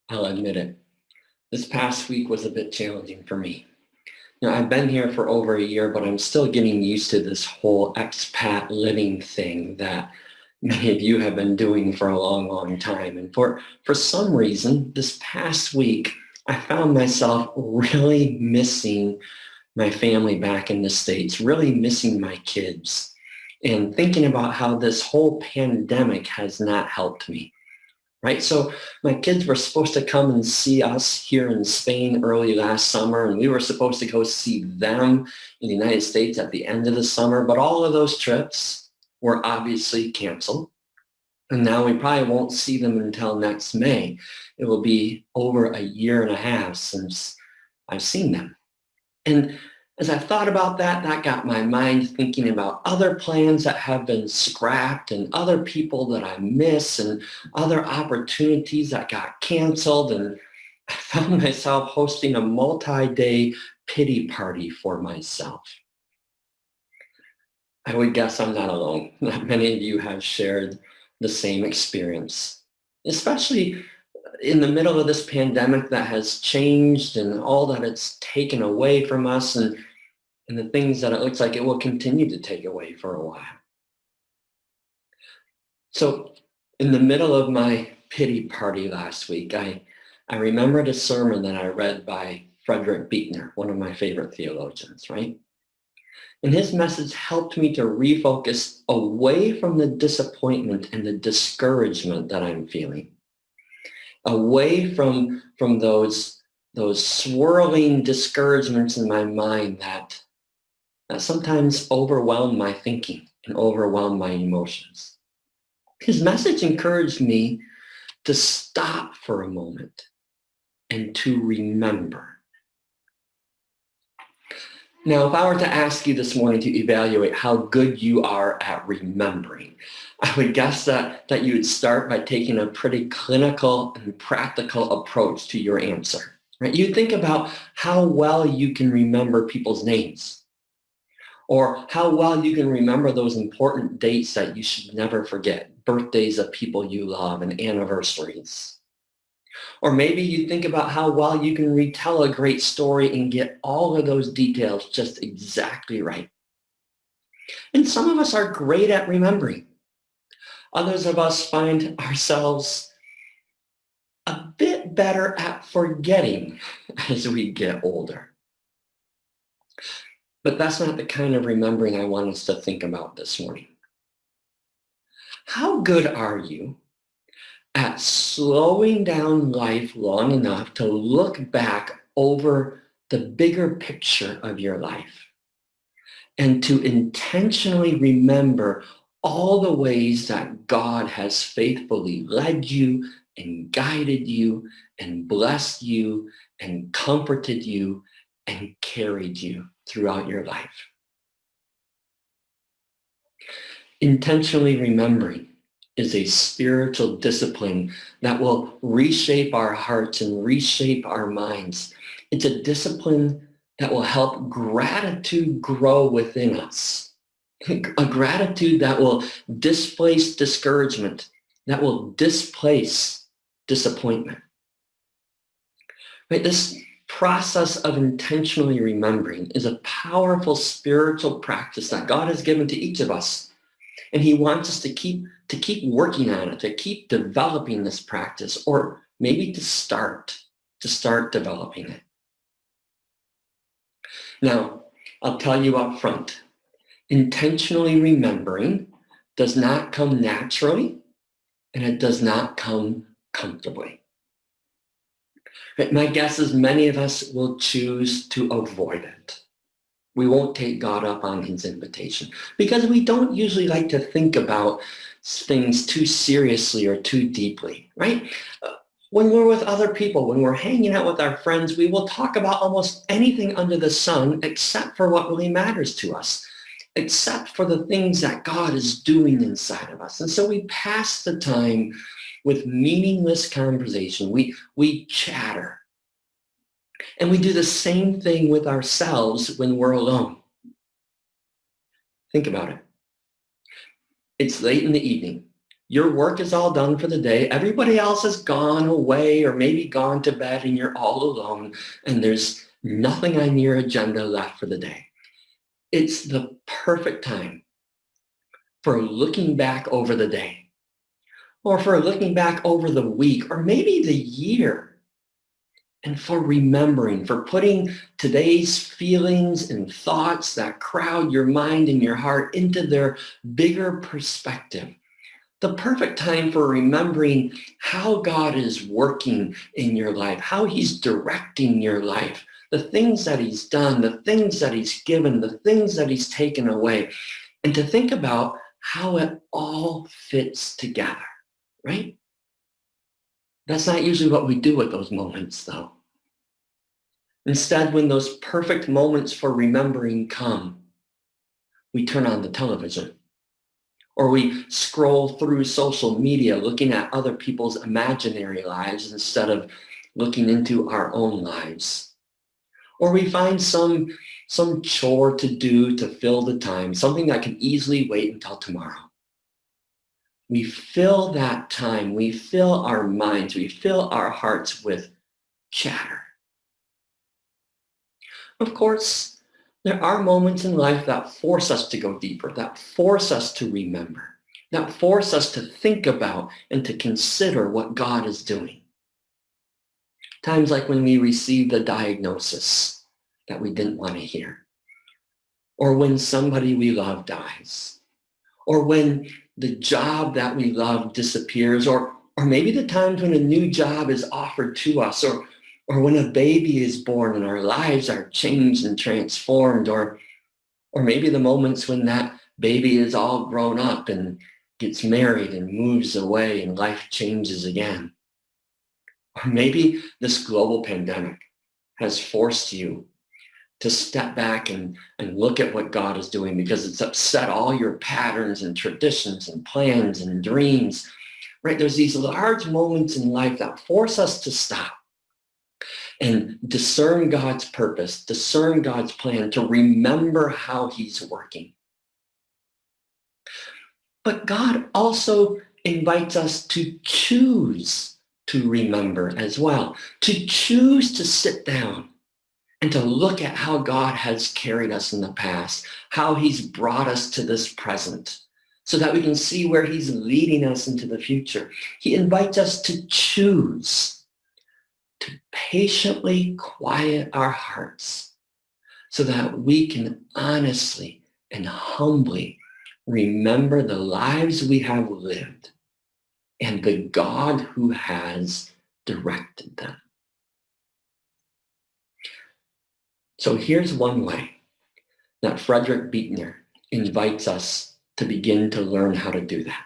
I'll admit it. This past week was a bit challenging for me. I've been here for over a year, but I'm still getting used to this whole expat living thing that many of you have been doing for a long, long time. And for some reason, this past week, I found myself really missing my family back in the States, really missing my kids, and thinking about how this whole pandemic has not helped me. Right? So my kids were supposed to come and see us here in Spain early last summer, and we were supposed to go see them in the United States at the end of the summer, but all of those trips were obviously canceled. And now we probably won't see them until next May. It will be over a year and a half since I've seen them. And as I've thought about that, that got my mind thinking about other plans that have been scrapped and other people that I miss and other opportunities that got canceled. And I found myself hosting a multi-day pity party for myself. I would guess I'm not alone. Not many of you have shared the same experience, especially in the middle of this pandemic that has changed and all that it's taken away from us and the things that it looks like it will continue to take away for a while. So in the middle of my pity party last week, I remembered a sermon that I read by Frederick Buechner, one of my favorite theologians, right? And his message helped me to refocus away from the disappointment and the discouragement that I'm feeling, away from those swirling discouragements in my mind that sometimes overwhelm my thinking and overwhelm my emotions. His message encouraged me to stop for a moment and to remember. Now, if I were to ask you this morning to evaluate how good you are at remembering, I would guess that you would start by taking a pretty clinical and practical approach to your answer. Right? You think about how well you can remember people's names, or how well you can remember those important dates that you should never forget, birthdays of people you love and anniversaries. Or maybe you think about how well you can retell a great story and get all of those details just exactly right. And some of us are great at remembering. Others of us find ourselves a bit better at forgetting as we get older. But that's not the kind of remembering I want us to think about this morning. How good are you at slowing down life long enough to look back over the bigger picture of your life and to intentionally remember all the ways that God has faithfully led you and guided you and blessed you and comforted you and carried you throughout your life? Intentionally remembering is a spiritual discipline that will reshape our hearts and reshape our minds. It's a discipline that will help gratitude grow within us. A gratitude that will displace discouragement, that will displace disappointment. Right? This process of intentionally remembering is a powerful spiritual practice that God has given to each of us. And he wants us to keep working on it, to keep developing this practice, or maybe to start developing it. Now, I'll tell you up front, intentionally remembering does not come naturally, and it does not come comfortably. My guess is many of us will choose to avoid it. We won't take God up on his invitation because we don't usually like to think about things too seriously or too deeply, right? When we're with other people, when we're hanging out with our friends, we will talk about almost anything under the sun except for what really matters to us, except for the things that God is doing inside of us. And so we pass the time with meaningless conversation. We chatter. And we do the same thing with ourselves when we're alone. Think about it. It's late in the evening. Your work is all done for the day. Everybody else has gone away or maybe gone to bed and you're all alone and there's nothing on your agenda left for the day. It's the perfect time for looking back over the day or for looking back over the week or maybe the year and for remembering, for putting today's feelings and thoughts that crowd your mind and your heart into their bigger perspective. The perfect time for remembering how God is working in your life, how he's directing your life, the things that he's done, the things that he's given, the things that he's taken away, and to think about how it all fits together, right? That's not usually what we do with those moments, though. Instead, when those perfect moments for remembering come, we turn on the television or we scroll through social media looking at other people's imaginary lives instead of looking into our own lives. Or we find some chore to do to fill the time, something that can easily wait until tomorrow. We fill that time, we fill our minds, we fill our hearts with chatter. Of course, there are moments in life that force us to go deeper, that force us to remember, that force us to think about and to consider what God is doing. Times like when we receive the diagnosis that we didn't want to hear, or when somebody we love dies, or when the job that we love disappears, or maybe the times when a new job is offered to us, or when a baby is born and our lives are changed and transformed, or maybe the moments when that baby is all grown up and gets married and moves away and life changes again. Or maybe this global pandemic has forced you to step back and look at what God is doing because it's upset all your patterns and traditions and plans and dreams, right? There's these large moments in life that force us to stop and discern God's purpose, discern God's plan, to remember how he's working. But God also invites us to choose to remember as well, to choose to sit down and to look at how God has carried us in the past, how he's brought us to this present, so that we can see where he's leading us into the future. He invites us to choose to patiently quiet our hearts so that we can honestly and humbly remember the lives we have lived and the God who has directed them. So here's one way that Frederick Buechner invites us to begin to learn how to do that.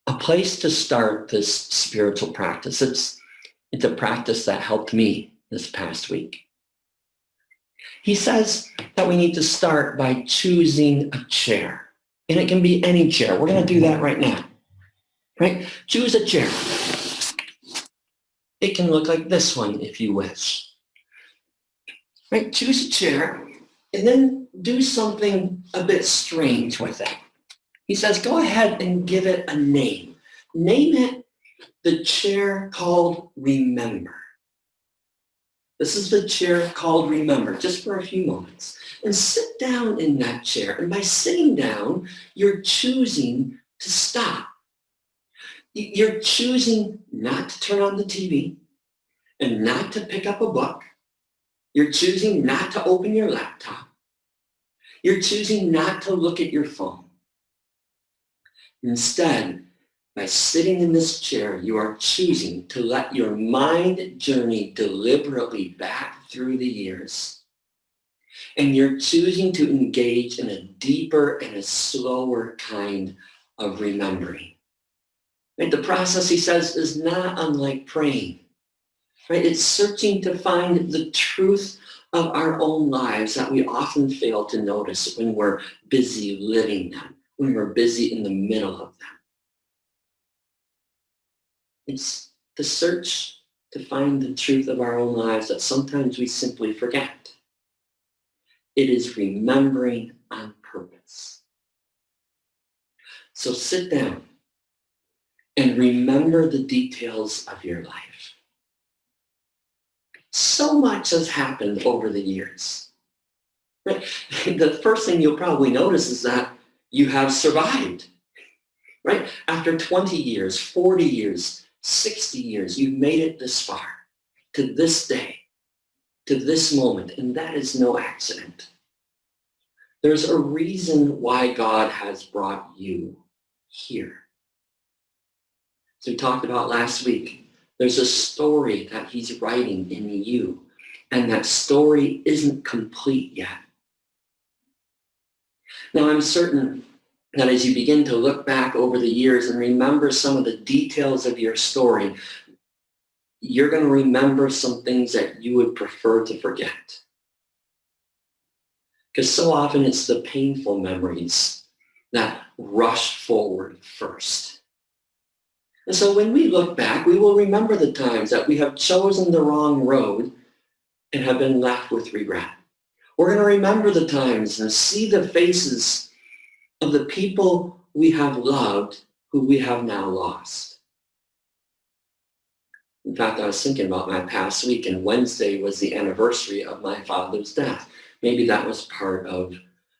A place to start this spiritual practice. It's a practice that helped me this past week. He says that we need to start by choosing a chair. And it can be any chair. We're going to do that right now. Right? Choose a chair. It can look like this one if you wish. Right? Choose a chair and then do something a bit strange with it. He says, go ahead and give it a name. Name it the chair called Remember. This is the chair called Remember, just for a few moments. And sit down in that chair. And by sitting down, you're choosing to stop. You're choosing not to turn on the TV and not to pick up a book. You're choosing not to open your laptop. You're choosing not to look at your phone. Instead, by sitting in this chair, you are choosing to let your mind journey deliberately back through the years. And you're choosing to engage in a deeper and a slower kind of remembering. Right? The process, he says, is not unlike praying. Right? It's searching to find the truth of our own lives that we often fail to notice when we're busy living them, when we're busy in the middle of them. It's the search to find the truth of our own lives that sometimes we simply forget. It is remembering on purpose. So sit down and remember the details of your life. So much has happened over the years. Right? The first thing you'll probably notice is that you have survived. Right? After 20 years, 40 years, 60 years, you've made it this far, to this day, to this moment, and that is no accident. There's a reason why God has brought you here. As we talked about last week, there's a story that he's writing in you, and that story isn't complete yet. Now, I'm certain that as you begin to look back over the years and remember some of the details of your story, you're going to remember some things that you would prefer to forget. Because so often it's the painful memories that rush forward first. And so when we look back, we will remember the times that we have chosen the wrong road and have been left with regret. We're going to remember the times and see the faces of the people we have loved who we have now lost. In fact, I was thinking about my past week, and Wednesday was the anniversary of my father's death. Maybe that was part of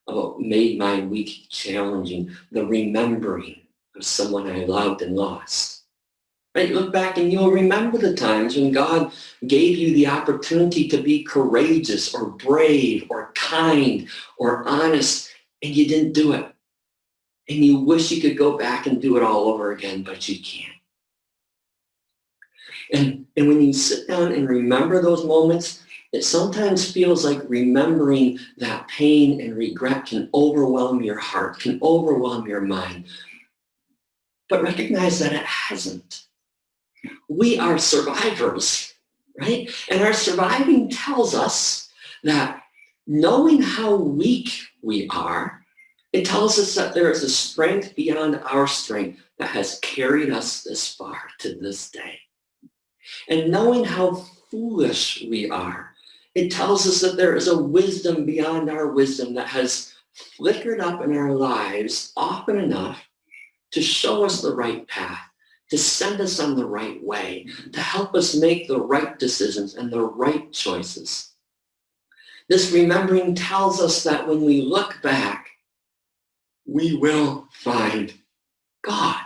what made my week challenging, the remembering of someone I loved and lost. Right? Look back and you'll remember the times when God gave you the opportunity to be courageous or brave or kind or honest, and you didn't do it. And you wish you could go back and do it all over again, but you can't. And when you sit down and remember those moments, it sometimes feels like remembering that pain and regret can overwhelm your heart, can overwhelm your mind. But recognize that it hasn't. We are survivors, right? And our surviving tells us that knowing how weak we are, it tells us that there is a strength beyond our strength that has carried us this far to this day. And knowing how foolish we are, it tells us that there is a wisdom beyond our wisdom that has flickered up in our lives often enough to show us the right path, to send us on the right way, to help us make the right decisions and the right choices. This remembering tells us that when we look back, we will find God.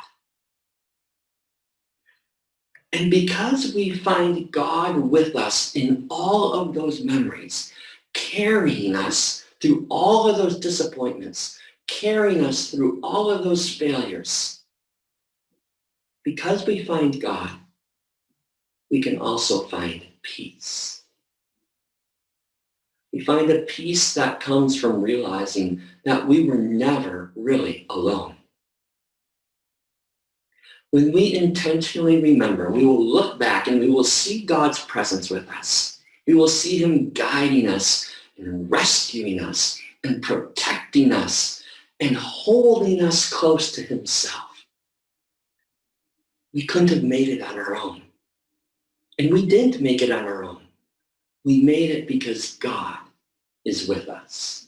And because we find God with us in all of those memories, carrying us through all of those disappointments, carrying us through all of those failures, because we find God, we can also find peace. We find a peace that comes from realizing that we were never really alone. When we intentionally remember, we will look back and we will see God's presence with us. We will see him guiding us and rescuing us and protecting us and holding us close to himself. We couldn't have made it on our own. And we didn't make it on our own. We made it because God is with us.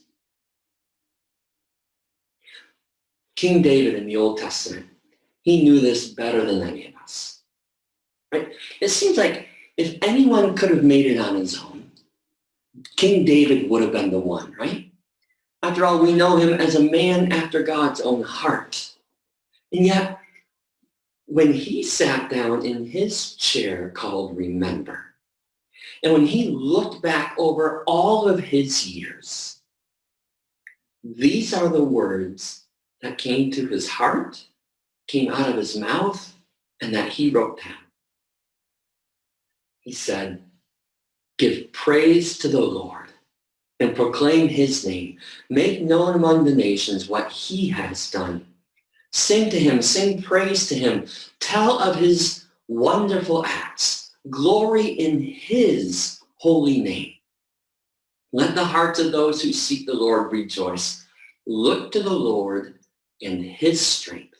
King David in the Old Testament, he knew this better than any of us. Right? It seems like if anyone could have made it on his own, King David would have been the one, right? After all, we know him as a man after God's own heart. And yet, when he sat down in his chair called Remember, and when he looked back over all of his years, these are the words that came to his heart, came out of his mouth, and that he wrote down. He said, "Give praise to the Lord and proclaim his name. Make known among the nations what he has done. Sing to him, sing praise to him. Tell of his wonderful acts. Glory in his holy name. Let the hearts of those who seek the Lord rejoice. Look to the Lord in his strength.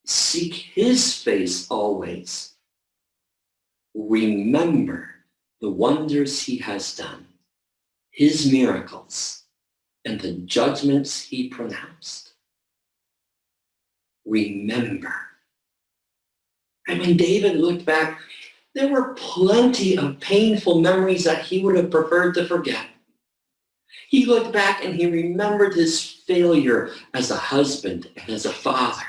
Seek his face always. Remember the wonders he has done, his miracles, and the judgments he pronounced. Remember." And when David looked back, there were plenty of painful memories that he would have preferred to forget. He looked back and he remembered his failure as a husband and as a father.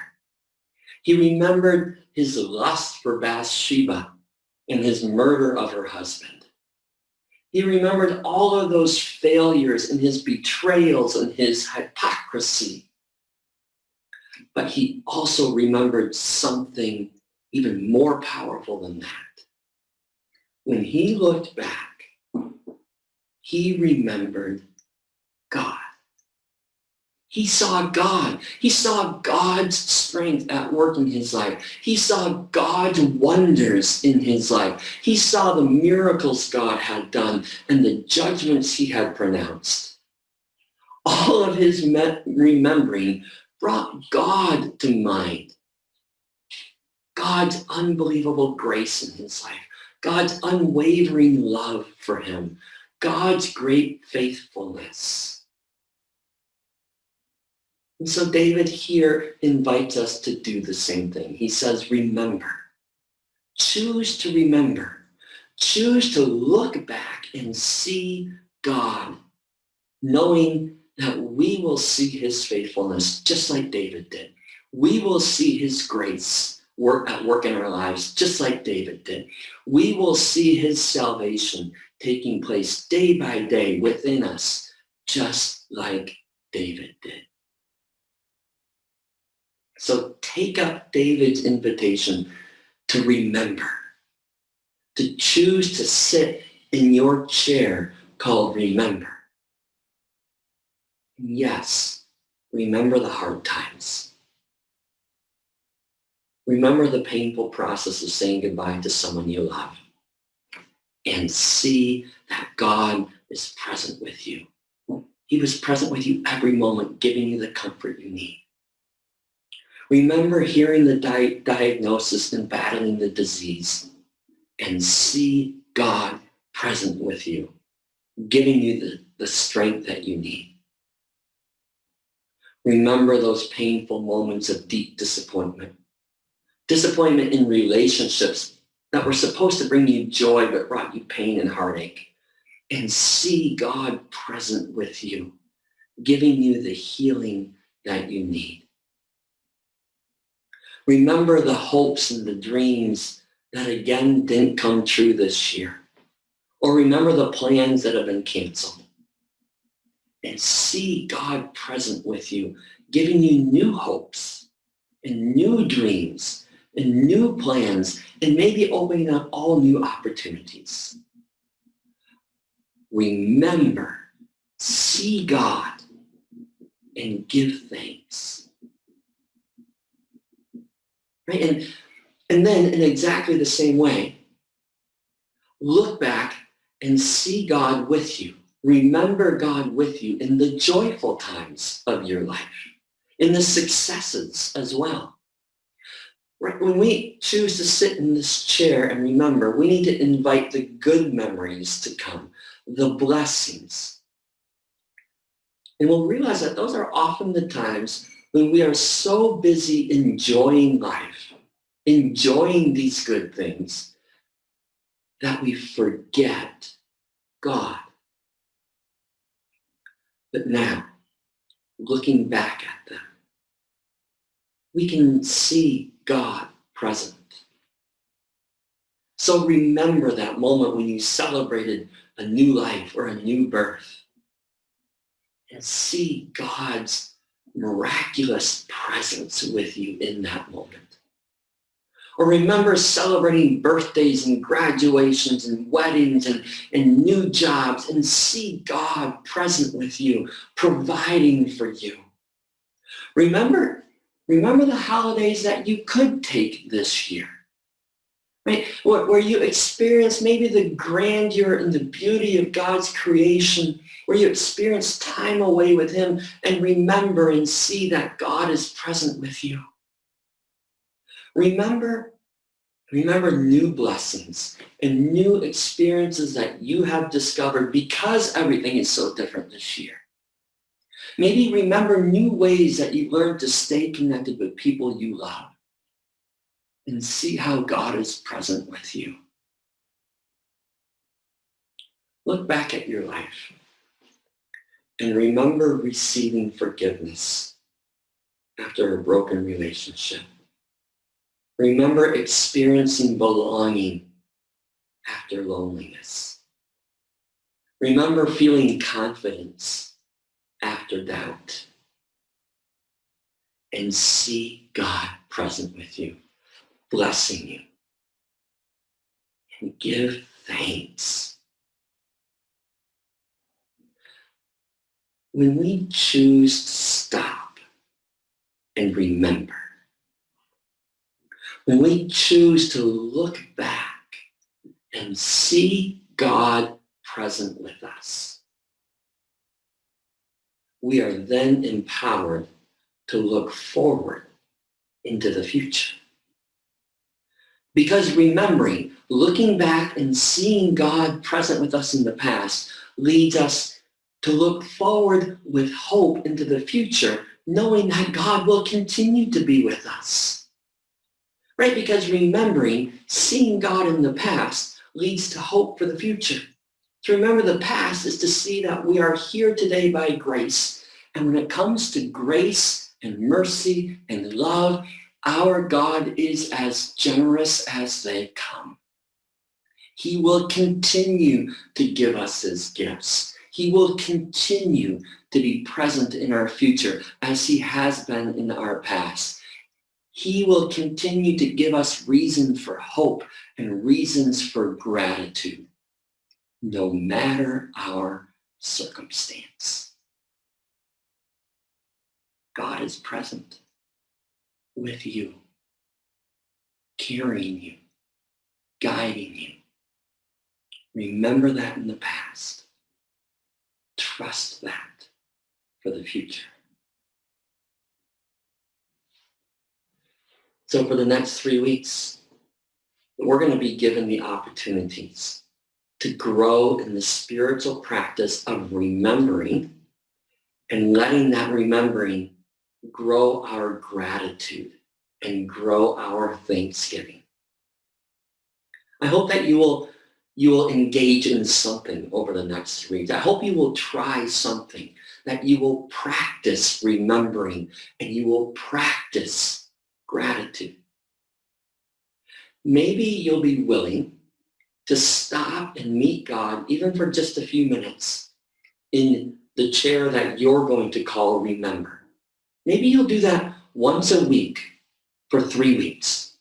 He remembered his lust for Bathsheba and his murder of her husband. He remembered all of those failures and his betrayals and his hypocrisy. But he also remembered something even more powerful than that. When he looked back, he remembered God. He saw God. He saw God's strength at work in his life. He saw God's wonders in his life. He saw the miracles God had done and the judgments he had pronounced. All of his remembering brought God to mind. God's unbelievable grace in his life. God's unwavering love for him. God's great faithfulness. And so David here invites us to do the same thing. He says, remember. Choose to remember. Choose to look back and see God, knowing that we will see his faithfulness just like David did. We will see his grace at work in our lives just like David did. We will see his salvation taking place day by day within us just like David did. So take up David's invitation to remember, to choose to sit in your chair called remember. Yes, remember the hard times. Remember the painful process of saying goodbye to someone you love. And see that God is present with you. He was present with you every moment, giving you the comfort you need. Remember hearing the diagnosis and battling the disease, and see God present with you, giving you the strength that you need. Remember those painful moments of deep disappointment. Disappointment in relationships that were supposed to bring you joy but brought you pain and heartache. And see God present with you, giving you the healing that you need. Remember the hopes and the dreams that again didn't come true this year. Or remember the plans that have been canceled. And see God present with you, giving you new hopes and new dreams and new plans, and maybe opening up all new opportunities. Remember, see God, and give thanks. Right? And then in exactly the same way, look back and see God with you. Remember God with you in the joyful times of your life, in the successes as well. Right? When we choose to sit in this chair and remember, we need to invite the good memories to come, the blessings. And we'll realize that those are often the times when we are so busy enjoying life, enjoying these good things, that we forget God. But now, looking back at them, we can see God present. So remember that moment when you celebrated a new life or a new birth, and see God's miraculous presence with you in that moment. Or remember celebrating birthdays and graduations and weddings and new jobs, and see God present with you, providing for you. Remember the holidays that you could take this year, right? Where you experience maybe the grandeur and the beauty of God's creation, where you experience time away with him, and remember and see that God is present with you. Remember new blessings and new experiences that you have discovered because everything is so different this year. Maybe remember new ways that you learned to stay connected with people you love. and see how God is present with you. Look back at your life and remember receiving forgiveness after a broken relationship. Remember experiencing belonging after loneliness. Remember feeling confidence after doubt. And see God present with you, blessing you. And give thanks. When we choose to stop and remember, when we choose to look back and see God present with us, we are then empowered to look forward into the future. Because remembering, looking back and seeing God present with us in the past leads us to look forward with hope into the future, knowing that God will continue to be with us. Right? Because remembering, seeing God in the past leads to hope for the future. To remember the past is to see that we are here today by grace. And when it comes to grace and mercy and love, our God is as generous as they come. He will continue to give us his gifts. He will continue to be present in our future as he has been in our past. He will continue to give us reason for hope and reasons for gratitude, no matter our circumstance. God is present with you, carrying you, guiding you. Remember that in the past. Trust that for the future. So for the next 3 weeks, we're going to be given the opportunities to grow in the spiritual practice of remembering and letting that remembering grow our gratitude and grow our thanksgiving. I hope that you will engage in something over the next 3 weeks. I hope you will try something, that you will practice remembering and you will practice gratitude. Maybe you'll be willing to stop and meet God, even for just a few minutes, in the chair that you're going to call remember. Maybe you'll do that once a week for 3 weeks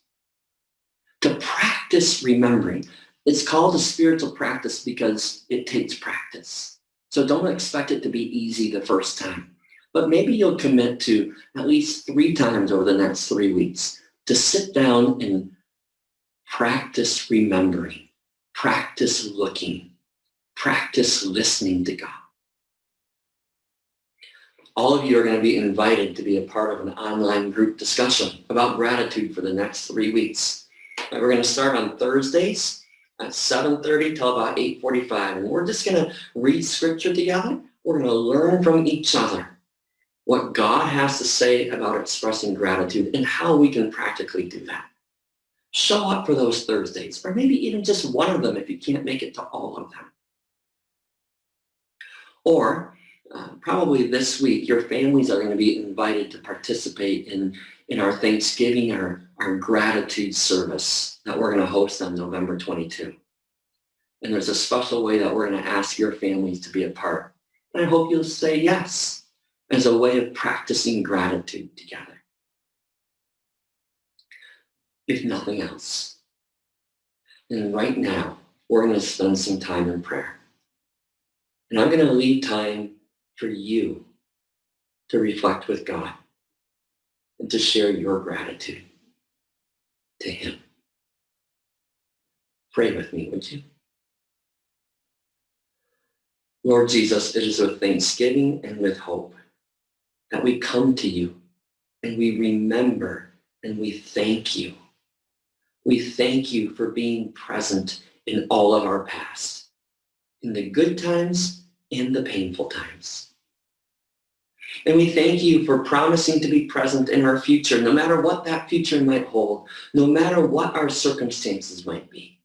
to practice remembering. It's called a spiritual practice because it takes practice. So don't expect it to be easy the first time. But maybe you'll commit to at least 3 times over the next 3 weeks to sit down and practice remembering, practice looking, practice listening to God. All of you are going to be invited to be a part of an online group discussion about gratitude for the next 3 weeks. And we're going to start on Thursdays at 7:30 till about 8:45. And we're just going to read scripture together. We're going to learn from each other what God has to say about expressing gratitude and how we can practically do that. Show up for those Thursdays, or maybe even just one of them if you can't make it to all of them. Or probably this week, your families are going to be invited to participate in our Thanksgiving, our gratitude service that we're going to host on November 22. And there's a special way that we're going to ask your families to be a part. And I hope you'll say yes as a way of practicing gratitude together. If nothing else. And right now, we're going to spend some time in prayer. And I'm going to leave time for you to reflect with God and to share your gratitude to him. Pray with me, would you? Lord Jesus, it is with thanksgiving and with hope that we come to you and we remember and we thank you. We thank you for being present in all of our past, in the good times and the painful times. And we thank you for promising to be present in our future, no matter what that future might hold, no matter what our circumstances might be.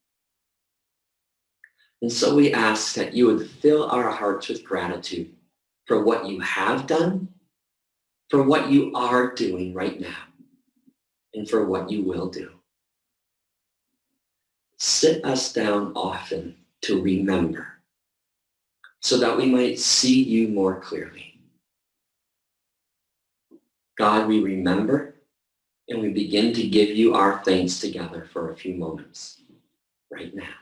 And so we ask that you would fill our hearts with gratitude for what you have done, for what you are doing right now, and for what you will do. Sit us down often to remember so that we might see you more clearly. God, we remember and we begin to give you our thanks together for a few moments right now.